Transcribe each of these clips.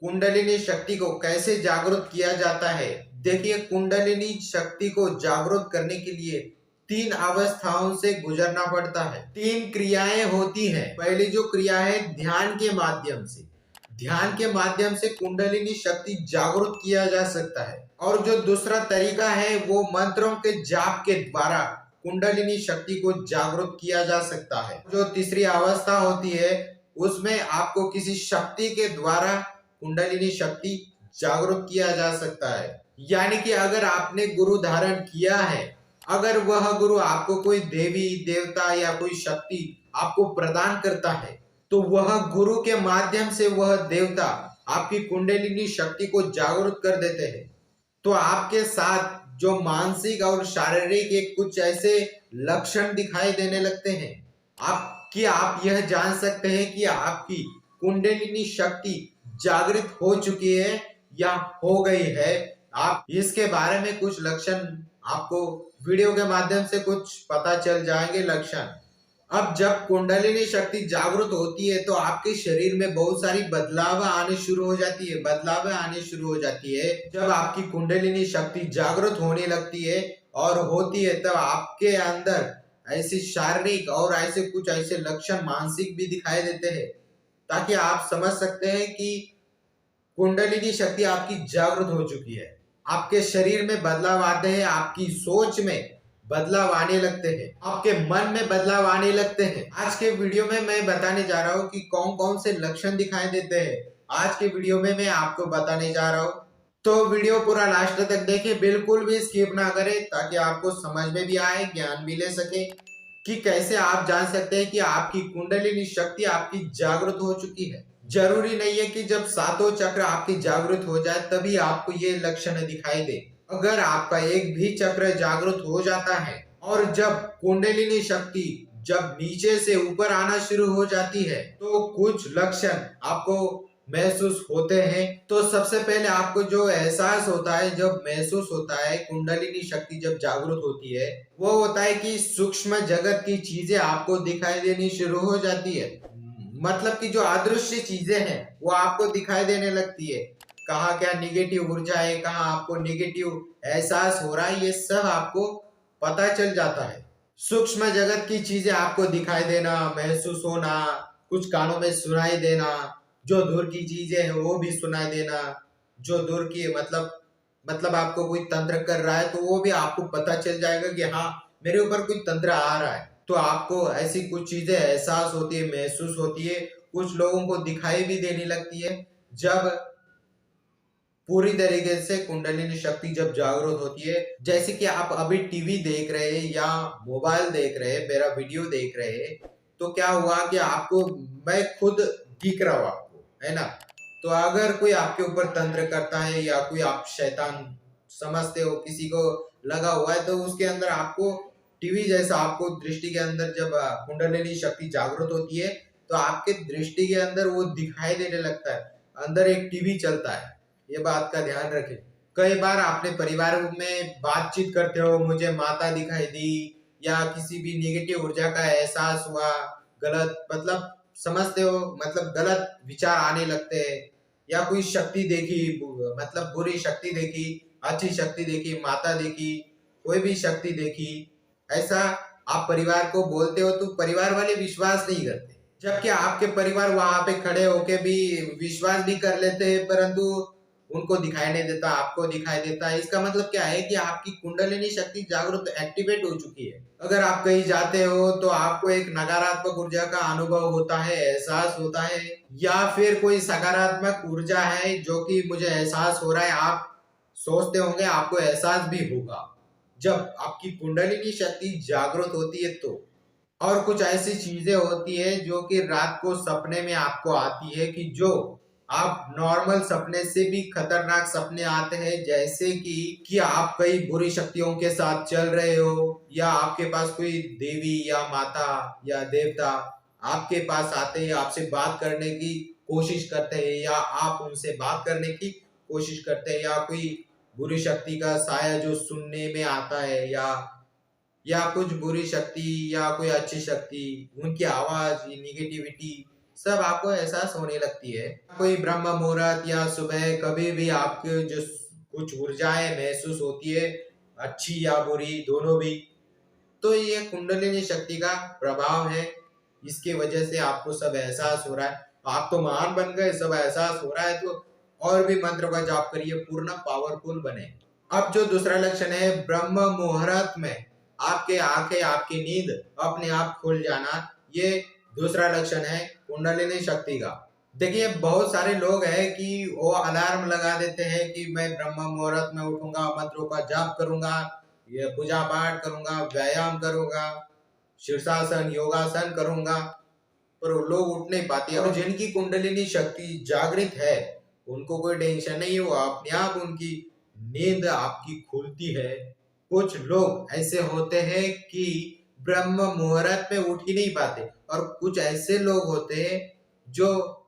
कुंडलिनी शक्ति को कैसे जागरूक किया जाता है। देखिए, कुंडलिनी शक्ति को जागरूक करने के लिए 3 अवस्थाओं से गुजरना पड़ता है। 3 क्रियाएं होती है। पहली जो क्रिया है ध्यान के माध्यम से। ध्यान के माध्यम से कुंडलिनी शक्ति जागरूक किया जा सकता है। और जो दूसरा तरीका है वो मंत्रों के जाप के द्वारा कुंडलिनी शक्ति को जागरूक किया जा सकता है। जो तीसरी अवस्था होती है उसमें आपको किसी शक्ति के द्वारा कुंडलिनी शक्ति जागरूक किया जा सकता है। यानी कि अगर आपने गुरु धारण किया है, अगर वह गुरु आपको कोई देवी देवता या कोई शक्ति आपको प्रदान करता है, तो वह गुरु के माध्यम से वह देवता आपकी कुंडलिनी शक्ति को जागरूक कर देते हैं। तो आपके साथ जो मानसिक और शारीरिक एक कुछ ऐसे लक्षण दिखाई देने लगते हैं, आप यह जान सकते हैं कि आपकी कुंडलिनी शक्ति जागृत हो चुकी है या हो गई है। आप इसके बारे में कुछ लक्षण आपको वीडियो के माध्यम से कुछ पता चल जाएंगे लक्षण। अब जब कुंडलिनी शक्ति जागृत होती है तो आपके शरीर में बहुत सारी बदलाव आने शुरू हो जाती है। जब आपकी कुंडलिनी शक्ति जागृत होने लगती है और होती है, तब आपके अंदर ऐसी शारीरिक और ऐसे लक्षण मानसिक भी दिखाई देते हैं, ताकि आप समझ सकते हैं कि कुंडलिनी शक्ति आपकी जागृत हो चुकी है। आपके शरीर में बदलाव आते हैं, आपकी सोच में बदलाव आने लगते हैं, आपके मन में बदलाव आने लगते हैं। आज के वीडियो में मैं बताने जा रहा हूँ कि कौन कौन से लक्षण दिखाई देते हैं। आज के वीडियो में मैं आपको बताने जा रहा हूँ, तो वीडियो पूरा लास्ट तक देखें, बिल्कुल भी स्किप ना करें, ताकि आपको समझ में भी आए, ज्ञान भी ले सके कि कैसे आप जान सकते हैं कि आपकी कुंडलिनी शक्ति आपकी जागृत हो चुकी है। जरूरी नहीं है कि जब सातों चक्र आपकी जागृत हो जाए तभी आपको ये लक्षण दिखाई दे। अगर आपका एक भी चक्र जागृत हो जाता है और जब कुंडलिनी शक्ति जब नीचे से ऊपर आना शुरू हो जाती है, तो कुछ लक्षण आपको महसूस होते हैं। तो सबसे पहले आपको जो एहसास होता है, जब महसूस होता है कुंडलिनी शक्ति जब जागृत होती है, वो होता है कि सूक्ष्म जगत की चीजें आपको दिखाई देनी शुरू हो जाती है। मतलब कि जो अदृश्य चीजें हैं वो आपको दिखाई देने लगती है। कहाँ क्या निगेटिव ऊर्जा है, कहाँ आपको निगेटिव एहसास हो रहा है, ये सब आपको पता चल जाता है। सूक्ष्म जगत की चीजें आपको दिखाई देना, महसूस होना, कुछ कानों में सुनाई देना, जो दूर की चीजें हैं वो भी सुनाई देना, जो दूर की मतलब आपको कोई तंत्र कर रहा है तो वो भी आपको पता चल जाएगा कि हाँ मेरे ऊपर कोई तंत्र आ रहा है। तो आपको ऐसी कुछ चीजें एहसास होती है, महसूस होती है, कुछ लोगों को दिखाई भी देने लगती है। जब पूरी तरीके से कुंडलिनी शक्ति जब जागरूक होती है, जैसे कि आप अभी टीवी देख रहे हैं या मोबाइल देख रहे हैं, मेरा वीडियो देख रहे हैं, तो क्या हुआ कि आपको मैं खुद दिख रहा हूँ आपको, है ना। तो अगर कोई आपके ऊपर तंत्र करता है या कोई आप शैतान समझते हो, किसी को लगा हुआ है, तो उसके अंदर आपको टीवी जैसा आपको दृष्टि के अंदर जब कुंडलिनी शक्ति जागृत होती है तो आपके दृष्टि के अंदर वो दिखाई देने लगता है, अंदर एक टीवी चलता है। ये बात का ध्यान रखें। कई बार अपने परिवार में बातचीत करते हो, मुझे माता दिखाई दी या किसी भी नेगेटिव ऊर्जा का एहसास हुआ, गलत समझते हो, गलत विचार आने लगते हैं, या कोई शक्ति देखी, बुरी शक्ति देखी, अच्छी शक्ति देखी, माता देखी, कोई भी शक्ति देखी, ऐसा आप परिवार को बोलते हो तो परिवार वाले विश्वास नहीं करते, जबकि आपके परिवार वहां पे खड़े होके भी विश्वास भी कर लेते हैं, परंतु उनको दिखाई नहीं देता, आपको दिखाई देता है। इसका मतलब क्या है कि आपकी कुंडलिनी शक्ति जागरूक एक्टिवेट हो चुकी है। अगर आप कहीं जाते हो तो आपको एक नकारात्मक ऊर्जा का अनुभव होता है, एहसास होता है, या फिर कोई सकारात्मक ऊर्जा है जो कि मुझे एहसास हो रहा है, आप सोचते होंगे, आपको एहसास भी होगा जब आपकी कुंडलिनी शक्ति जागृत होती है। तो और कुछ ऐसी चीजें होती है जो कि रात को सपने में आपको आती है, कि जो आप नॉर्मल सपने से भी खतरनाक सपने आते हैं, जैसे कि आप कई बुरी शक्तियों के साथ चल रहे हो, या आपके पास कोई देवी या माता या देवता आपके पास आते हैं, आपसे बात करने की कोशिश करते हैं, या आप उनसे बात करने की कोशिश करते हैं, या कोई बुरी शक्ति का साया जो सुनने में आता है, या कुछ बुरी शक्ति या कोई अच्छी शक्ति, उनकी आवाज, निगेटिविटी सब आपको एहसास होने लगती है। कोई ब्रह्म मुहूर्त या सुबह कभी भी आपके जो कुछ ऊर्जाएं महसूस होती है, अच्छी या बुरी दोनों भी, तो ये कुंडलिनी शक्ति का प्रभाव है। इसकी वजह से आपको सब एहसास हो रहा है, आप तो महान बन गए, सब एहसास हो रहा है, तो और भी मंत्र का जाप करिए, पूर्ण पावरफुल बने। अब जो दूसरा लक्षण है, ब्रह्म मुहूर्त में आपके आंखें, आपकी नींद अपने आप खुल जाना, ये दूसरा लक्षण है कुंडलिनी शक्ति का। देखिए बहुत सारे लोग हैं कि वो अलार्म लगा देते हैं कि मैं ब्रह्म मुहूर्त में उठूंगा, मंत्रों का जाप करूंगा, ये पूजा पाठ करूंगा, व्यायाम करूंगा, शीर्षासन योगासन करूंगा, पर वो लोग उठ नहीं पाते। और जिनकी कुंडलिनी शक्ति जागृत है उनको कोई टेंशन नहीं है, वो अपने आप उनकी नींद आपकी खुलती है। कुछ लोग ऐसे होते हैं कि ब्रह्म मुहूर्त में उठ ही नहीं पाते, और कुछ ऐसे लोग होते हैं जो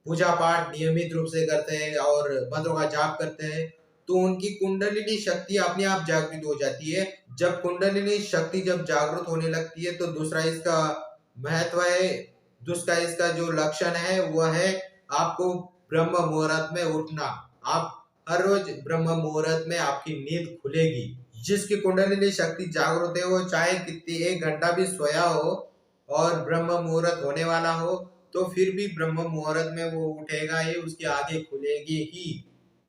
पूजा पाठ नियमित रूप से करते हैं और मंत्रों का जाप करते हैं, तो उनकी कुंडलिनी शक्ति अपने आप जागृत हो जाती है। जब कुंडलिनी शक्ति जब जागृत होने लगती है तो दूसरा इसका महत्व है, दूसरा इसका जो लक्षण है वह है आपको ब्रह्म मुहूर्त में उठना। आप हर रोज ब्रह्म मुहूर्त में आपकी नींद खुलेगी। जिसकी कुंडलिनी शक्ति जागृत है वो चाहे कितनी 1 घंटा भी सोया हो और ब्रह्म मुहूर्त होने वाला हो, तो फिर भी ब्रह्म मुहूर्त में वो उठेगा ही, उसकी आंखें खुलेगी ही।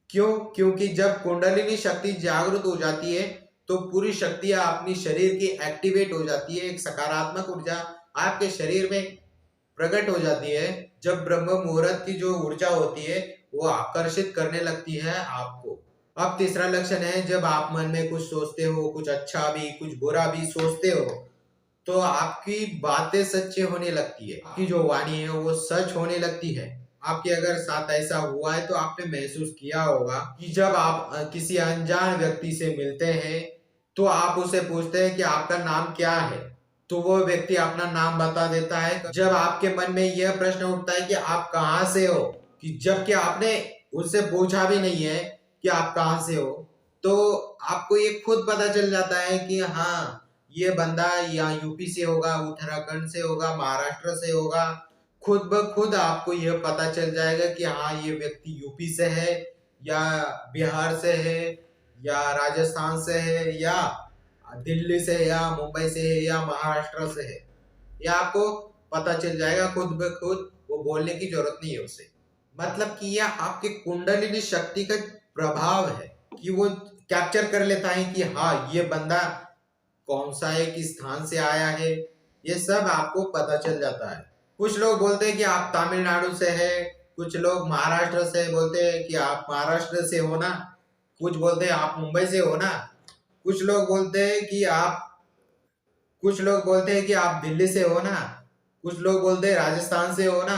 क्यों? क्योंकि जब कुंडलिनी शक्ति जागृत हो जाती है तो पूरी शक्तियां अपनी शरीर की एक्टिवेट हो जाती है, एक सकारात्मक ऊर्जा आपके शरीर में प्रकट हो जाती है। जब ब्रह्म मुहूर्त की जो ऊर्जा होती है वो आकर्षित करने लगती है आपको। अब तीसरा लक्षण है, जब आप मन में कुछ सोचते हो, कुछ अच्छा भी कुछ बुरा भी सोचते हो, तो आपकी बातें सच्ची होने लगती है, आपकी जो वाणी है वो सच होने लगती है। आपके अगर साथ ऐसा हुआ है तो आपने महसूस किया होगा कि जब आप किसी अनजान व्यक्ति से मिलते हैं तो आप उसे पूछते हैं कि आपका नाम क्या है, तो वो व्यक्ति अपना नाम बता देता है। जब आपके मन में यह प्रश्न उठता है कि आप कहाँ से हो, कि जबकि आपने उससे पूछा भी नहीं है कि आप कहाँ से हो, तो आपको ये खुद पता चल जाता है कि हाँ ये बंदा या यूपी से होगा, उत्तराखंड से होगा, महाराष्ट्र से होगा। खुद ब खुद आपको यह पता चल जाएगा कि हाँ ये व्यक्ति यूपी से है या बिहार से है या राजस्थान से है या दिल्ली से या मुंबई से है या महाराष्ट्र से है। यह आपको पता चल जाएगा खुद ब खुद, वो बोलने की जरूरत नहीं है उसे। मतलब कि यह आपके कुंडलिनी शक्ति का प्रभाव है कि वो कैप्चर कर लेता है कि हाँ ये बंदा कौन सा है, किस स्थान से आया है, ये सब आपको पता चल जाता है। कुछ लोग बोलते हैं कि आप तमिलनाडु से है, कुछ लोग महाराष्ट्र से बोलते हैं कि आप महाराष्ट्र से हो ना, कुछ बोलते हैं आप मुंबई से हो ना, कुछ लोग बोलते हैं कि आप दिल्ली से हो ना, कुछ लोग बोलते हैं राजस्थान से हो ना।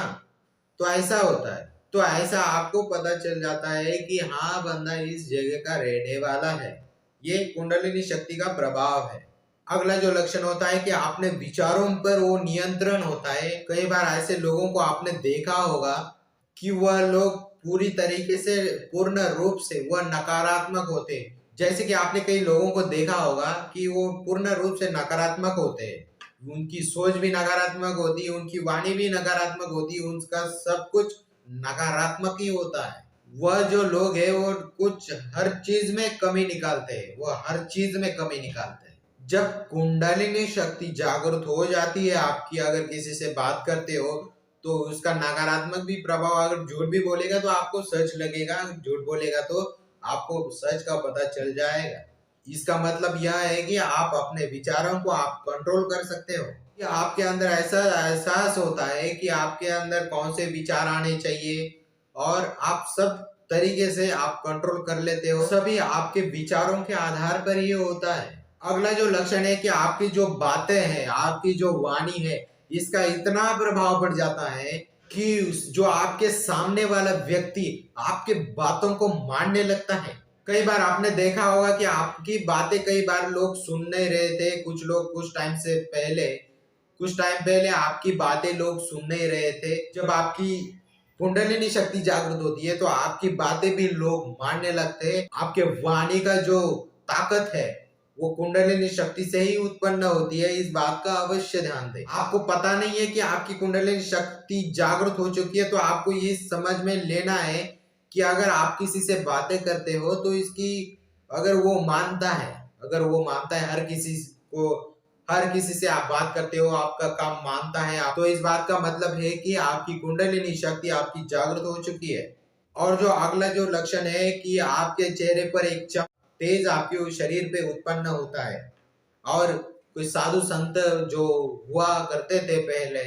तो ऐसा होता है, तो ऐसा आपको पता चल जाता है कि हाँ बंदा इस जगह का रहने वाला है। ये कुंडलिनी शक्ति का प्रभाव है। अगला जो लक्षण होता है कि आपने विचारों पर वो नियंत्रण होता है। कई बार ऐसे लोगों को आपने देखा होगा कि वह लोग पूरी तरीके से पूर्ण रूप से वह नकारात्मक होते हैं। जैसे कि आपने कई लोगों को देखा होगा कि वो पूर्ण रूप से नकारात्मक होते हैं, उनकी सोच भी नकारात्मक होती है, उनकी वाणी भी नकारात्मक होती है, उनका सब कुछ नकारात्मक ही होता है। वह जो लोग है वो कुछ हर चीज में कमी निकालते हैं, वह हर चीज में कमी निकालते हैं। जब कुंडलिनी शक्ति जागृत हो जाती है आपकी, अगर किसी से बात करते हो तो उसका नकारात्मक भी प्रभाव, अगर झूठ भी बोलेगा तो आपको सच लगेगा, झूठ बोलेगा तो आपको सच का पता चल जाएगा। इसका मतलब यह है कि आप अपने विचारों को आप कंट्रोल कर सकते हो, कि आपके अंदर ऐसा एहसास होता है कि आपके अंदर कौन से विचार आने चाहिए, और आप सब तरीके से आप कंट्रोल कर लेते हो। सभी आपके विचारों के आधार पर ही होता है। अगला जो लक्षण है कि आपकी जो बातें हैं, आपकी जो वाणी है, इसका इतना प्रभाव पड़ जाता है कि जो आपके सामने वाला व्यक्ति आपके बातों को मानने लगता है। कई बार आपने देखा होगा कि आपकी बातें कई बार लोग सुन नहीं रहे थे, कुछ लोग कुछ टाइम पहले आपकी बातें लोग सुन नहीं रहे थे। जब आपकी कुंडलिनी शक्ति जागृत होती है तो आपकी बातें भी लोग मानने लगते हैं। आपके वाणी का जो ताकत है वो कुंडलिनी शक्ति से ही उत्पन्न होती है। इस बात का अवश्य ध्यान दें। आपको पता नहीं है कि आपकी कुंडलिनी शक्ति जागृत हो चुकी है, तो आपको ये समझ में लेना है कि अगर आप किसी से बातें करते हो तो इसकी अगर वो मानता है हर किसी से आप बात करते हो, आपका काम मानता है आप, तो इस बात का मतलब है कि आपकी कुंडलिनी शक्ति आपकी जागृत हो चुकी है। और जो अगला जो लक्षण है कि आपके चेहरे पर एक तेज आपके शरीर पे उत्पन्न होता है। और कोई साधु संत जो हुआ करते थे पहले,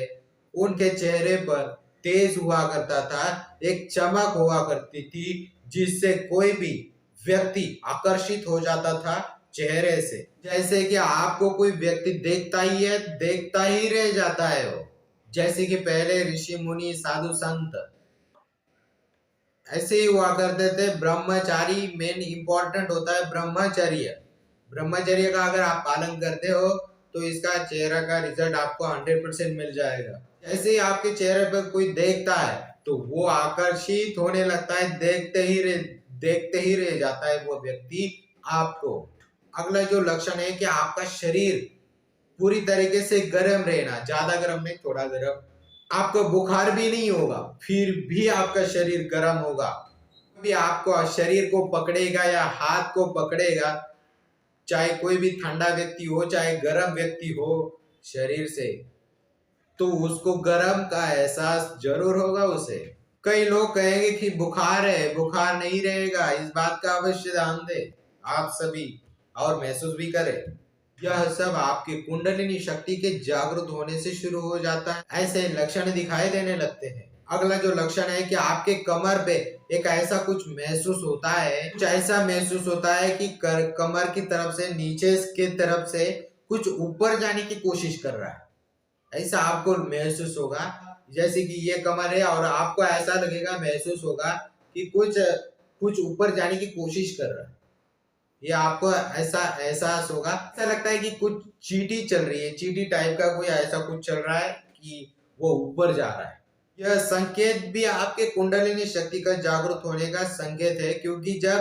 उनके चेहरे पर तेज हुआ करता था, एक चमक हुआ करती थी, जिससे कोई भी व्यक्ति आकर्षित हो जाता था चेहरे से। जैसे कि आपको कोई व्यक्ति देखता ही रह जाता है वो। जैसे कि पहले ऋषि मुनि साधु संत ऐसे ही हुआ करते थे। ब्रह्मचारी मेन इंपॉर्टेंट होता है ब्रह्मचर्य का अगर आप पालन करते हो तो इसका चेहरा का रिजल्ट आपको 100% मिल जाएगा। जैसे ही आपके चेहरे पर कोई देखता है तो वो आकर्षित होने लगता है, देखते ही रह जाता है वो व्यक्ति आपको। अगला जो लक्षण है कि आपका शरीर पूरी तरीके से गर्म रहना, ज्यादा गर्म नहीं, थोड़ा गर्म। आपको बुखार भी नहीं होगा, फिर भी आपका शरीर गर्म होगा। भी आपको शरीर को पकड़ेगा या हाथ को पकड़ेगा, चाहे कोई भी ठंडा व्यक्ति हो चाहे गर्म व्यक्ति हो शरीर से, तो उसको गर्म का एहसास जरूर होगा उसे। कई लोग कहेंगे कि बुखार है, बुखार नहीं रहेगा। इस बात का अवश्य ध्यान दें आप सभी और महसूस भी करें। यह सब आपके कुंडलिनी शक्ति के जागृत होने से शुरू हो जाता है, ऐसे लक्षण दिखाई देने लगते हैं। अगला जो लक्षण है कि आपके कमर पे एक ऐसा कुछ महसूस होता है, कि कमर की तरफ से नीचे की तरफ से कुछ ऊपर जाने की कोशिश कर रहा है। ऐसा आपको महसूस होगा, जैसे कि ये कमर है और आपको ऐसा लगेगा, महसूस होगा कि कुछ ऊपर जाने की कोशिश कर रहा है। ये आपको ऐसा एहसास होगा, ऐसा लगता है कि कुछ चींटी चल रही है, चींटी टाइप का कोई ऐसा कुछ चल रहा है कि वो ऊपर जा रहा है। यह संकेत भी आपके कुंडलिनी शक्ति का जागृत होने का संकेत है, क्योंकि जब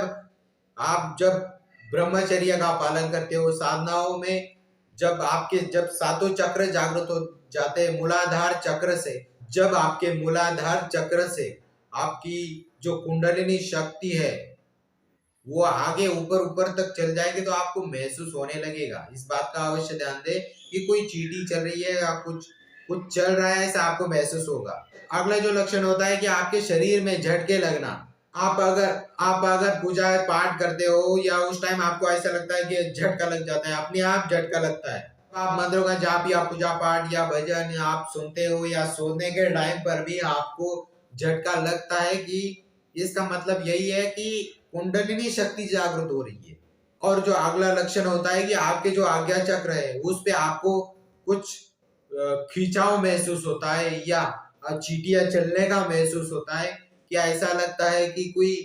ब्रह्मचर्य का पालन करते हो, साधनाओं में जब सातों चक्र जागृत हो जाते हैं मूलाधार चक्र से, जब आपके मूलाधार चक्र से आपकी जो कुंडलिनी शक्ति है वो आगे ऊपर तक चल जाएगी, तो आपको महसूस होने लगेगा। इस बात का अवश्य ध्यान दें कि कोई चींटी चल रही है या कुछ चल रहा है, ऐसा आपको महसूस होगा। अगला जो लक्षण होता है कि आपके शरीर में झटके लगना। आप अगर पूजा पाठ करते हो या उस टाइम आपको ऐसा लगता है कि झटका लग जाता है, अपने आप झटका लगता है। आप मंत्रों का जाप या पूजा पाठ या भजन आप सुनते हो या सोने के टाइम पर भी आपको झटका लगता है, कि इसका मतलब यही है कि कुंडलिनी शक्ति जागृत हो रही है। और जो अगला लक्षण होता है कि आपके जो आज्ञा चक्र है उस पे आपको कुछ खिंचाव महसूस होता है या चींटियां चलने का महसूस होता है, कि ऐसा लगता है कि कोई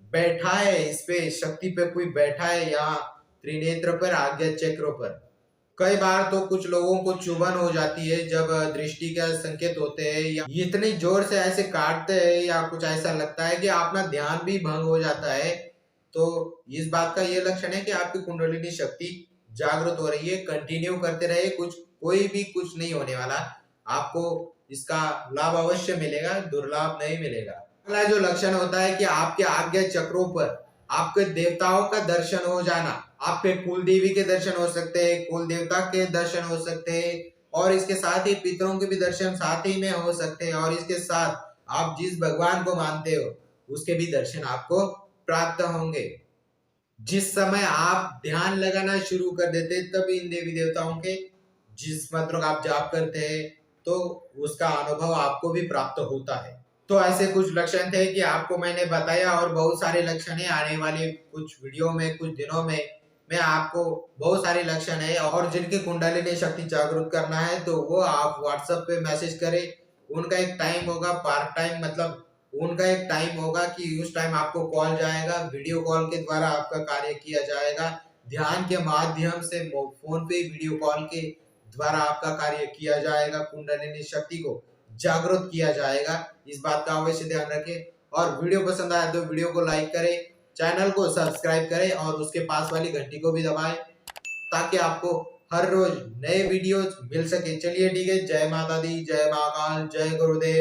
बैठा है, इस पे शक्ति पे कोई बैठा है यहाँ त्रिनेत्र पर, आज्ञा चक्र पर। कई बार तो कुछ लोगों को चुभन हो जाती है जब दृष्टि के संकेत होते हैं या इतनी जोर से ऐसे काटते हैं या कुछ ऐसा लगता है कि अपना ध्यान भी भंग हो जाता है। तो इस बात का ये लक्षण है कि आपकी कुंडलिनी शक्ति जागृत हो रही है। कंटिन्यू करते रहे, कुछ नहीं होने वाला, आपको इसका लाभ अवश्य मिलेगा, दुर्लाभ नहीं मिलेगा। अगला जो लक्षण होता है कि आपके आज्ञा चक्रों पर आपके देवताओं का दर्शन हो जाना। आपके कुल देवी के दर्शन हो सकते हैं, कुल देवता के दर्शन हो सकते हैं, और इसके साथ ही पितरों के भी दर्शन साथ ही में हो सकते हैं, और इसके साथ आप जिस भगवान को मानते हो उसके भी दर्शन आपको प्राप्त होंगे। जिस समय आप ध्यान लगाना शुरू कर देते तब इन देवी देवताओं के जिस मंत्र का आप जाप करते हैं तो उसका अनुभव आपको भी प्राप्त होता है। तो ऐसे कुछ लक्षण थे कि आपको मैंने बताया, और बहुत सारे लक्षण है आने वाले कुछ वीडियो में, कुछ दिनों में मैं आपको बहुत सारे लक्षण है, और जिनकी कुंडलिनी शक्ति जागरूक करना है तो वो आप व्हाट्सएप पे मैसेज करें। उनका एक टाइम होगा, पार्ट टाइम मतलब उनका एक टाइम होगा कि उस टाइम आपको कॉल जाएगा, वीडियो कॉल के द्वारा आपका कार्य किया जाएगा। ध्यान के माध्यम से फोन पे वीडियो कॉल के द्वारा आपका कार्य किया जाएगा, कुंडलिनी शक्ति को जागरूक किया जाएगा। इस बात का अवश्य ध्यान रखें, और वीडियो पसंद आए तो वीडियो को लाइक करें, चैनल को सब्सक्राइब करें और उसके पास वाली घंटी को भी दबाएं ताकि आपको हर रोज नए वीडियोस मिल सके। चलिए ठीक है, जय माता दी, जय महाकाल, जय गुरुदेव।